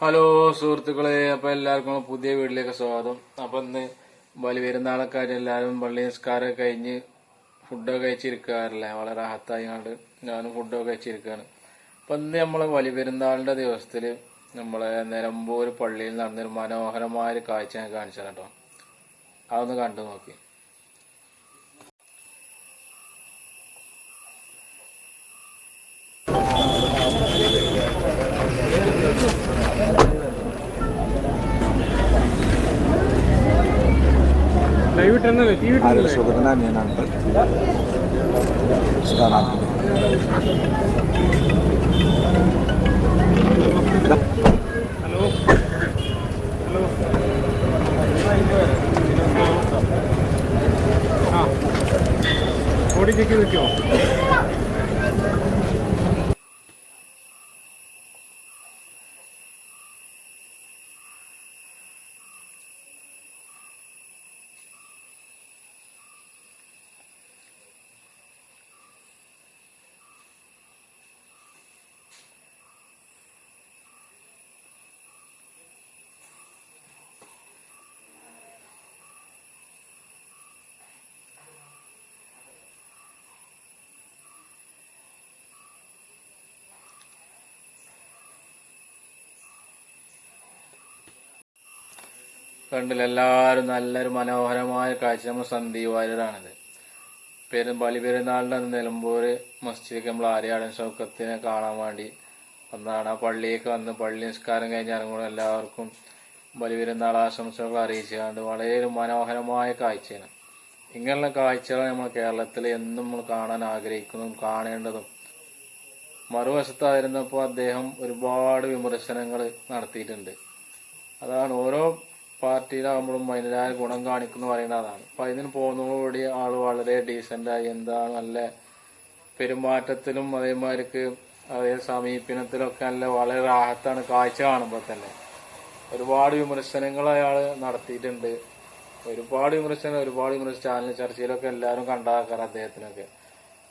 Hello സുഹൃത്തുക്കളെ, അപ്പൊ എല്ലാവർക്കും പുതിയ വീട്ടിലേക്ക് സ്വാഗതം. അപ്പൊ ഇന്ന് ബലിപെരുന്നാളൊക്കെ എല്ലാവരും പള്ളി നിസ്കാരം കഴിഞ്ഞ് ഫുഡൊക്കെ കഴിച്ചിരിക്കാറില്ലേ, വളരെ റാഹത്തായിക്കൊണ്ട് ഞാനും ഫുഡൊക്കെ കഴിച്ചിരിക്കുകയാണ്. അപ്പൊ ഇന്ന് നമ്മളെ ബലിപെരുന്നാളിന്റെ ദിവസത്തില് നമ്മളെ നിലമ്പൂർ പള്ളിയിൽ നടന്നൊരു മനോഹരമായ ഒരു കാഴ്ച ഞാൻ കാണിച്ചു കേട്ടോ. അതൊന്ന് കണ്ടു നോക്കി. അതിൽ സുഗതന മീനുണ്ട്. ഓടി ചെക്ക് നിൽക്കുമോ? കണ്ടില്ല, എല്ലാവരും നല്ലൊരു മനോഹരമായ കാഴ്ച. നമ്മൾ സന്ദീപ് വാര്യരാണിത്. ബലിപെരുന്നാളിന്റെ നിലമ്പൂര് മസ്ജിദിലേക്ക് നമ്മൾ ആര്യാടൻ ഷൗക്കത്തിനെ കാണാൻ വേണ്ടി വന്നതാണ്. ആ പള്ളിയൊക്കെ വന്ന് പള്ളി നിസ്കാരം കഴിഞ്ഞ് ഇറങ്ങുമ്പോൾ എല്ലാവർക്കും ബലിപെരുന്നാൾ ആശംസകൾ അറിയിച്ചുകൊണ്ട് വളരെ ഒരു മനോഹരമായ കാഴ്ചയാണ്. ഇങ്ങനെയുള്ള കാഴ്ചകൾ നമ്മൾ കേരളത്തിൽ എന്നും നമ്മൾ കാണാൻ ആഗ്രഹിക്കുന്നതും കാണേണ്ടതും. മറുവശത്തായിരുന്നപ്പോൾ അദ്ദേഹം ഒരുപാട് വിമർശനങ്ങൾ നടത്തിയിട്ടുണ്ട്. അതാണ് ഓരോ പാർട്ടിയിലാകുമ്പോഴും അതിൻ്റെതായ ഗുണം കാണിക്കുന്നു പറയുന്നത് അതാണ്. അപ്പൊ ഇതിന് പോകുന്നതോടുകൂടി ആള് വളരെ ഡീസൻ്റായി, എന്താണ് നല്ല പെരുമാറ്റത്തിലും അതേമാതിരിക്ക് അതേ സമീപനത്തിലൊക്കെ നല്ല വളരെ റാഹത്താണ് കാഴ്ച കാണുമ്പോൾ തന്നെ. ഒരുപാട് വിമർശനങ്ങൾ അയാൾ നടത്തിയിട്ടുണ്ട്. ഒരുപാട് വിമർശനം ചാനൽ ചർച്ചയിലൊക്കെ എല്ലാവരും കണ്ടാക്കാറ് അദ്ദേഹത്തിനൊക്കെ.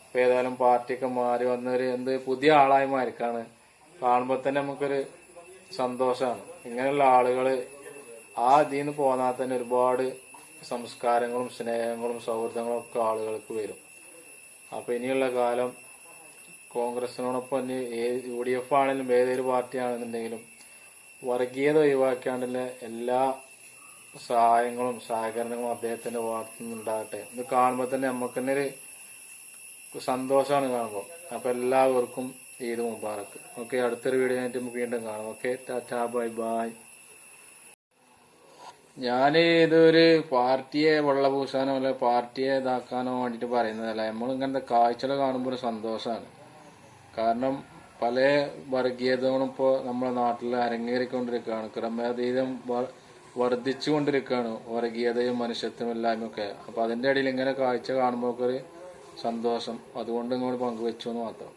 അപ്പൊ ഏതായാലും പാർട്ടിയൊക്കെ മാറി വന്നൊരു പുതിയ ആളായി മാറിക്കാണ് കാണുമ്പോൾ തന്നെ നമുക്കൊരു സന്തോഷമാണ്. ഇങ്ങനെയുള്ള ആളുകള് ഇതിന്ന് പോന്നാൽ തന്നെ ഒരുപാട് സംസ്കാരങ്ങളും സ്നേഹങ്ങളും സൗഹൃദങ്ങളും ഒക്കെ ആളുകൾക്ക് വരും. അപ്പൊ ഇനിയുള്ള കാലം കോൺഗ്രസിനോടൊപ്പം UDF ആണെങ്കിലും ഏതൊരു പാർട്ടി ആണെന്നുണ്ടെങ്കിലും വർഗീയത ഒഴിവാക്കാണ്ടുള്ള എല്ലാ സഹായങ്ങളും സഹകരണങ്ങളും അദ്ദേഹത്തിന്റെ ഭാഗത്തുനിന്ന് ഉണ്ടാകട്ടെ. ഇത് കാണുമ്പോൾ തന്നെ നമുക്ക് തന്നെ ഒരു സന്തോഷമാണ് കാണുമ്പോൾ. അപ്പൊ എല്ലാവർക്കും ഈദ് മുബാറക്ക്. ഓക്കെ, അടുത്തൊരു വീഡിയോ ആയിട്ട് നമുക്ക് വീണ്ടും കാണാം. Okay, Tata, bye bye. ഇതൊരു പാർട്ടിയെ വെള്ളപൂശാനോ അല്ലെ പാർട്ടിയെ ഇതാക്കാനോ വേണ്ടിട്ട് പറയുന്നതല്ല. നമ്മൾ ഇങ്ങനത്തെ കാഴ്ചകൾ കാണുമ്പോൾ ഒരു സന്തോഷമാണ്. കാരണം പല വർഗീയതകളും ഇപ്പോൾ നമ്മുടെ നാട്ടിൽ അരങ്ങേറിക്കൊണ്ടിരിക്കുകയാണ്. ക്രമേതീതം വർദ്ധിച്ചുകൊണ്ടിരിക്കുകയാണ് വർഗീയതയും മനുഷ്യത്വം എല്ലാമൊക്കെ. അപ്പൊ അതിന്റെ ഇടയിൽ ഇങ്ങനെ കാഴ്ച കാണുമ്പോൾ ഒരു സന്തോഷം. അതുകൊണ്ട് ഇങ്ങോട്ട് പങ്കുവെച്ചു എന്ന് മാത്രം.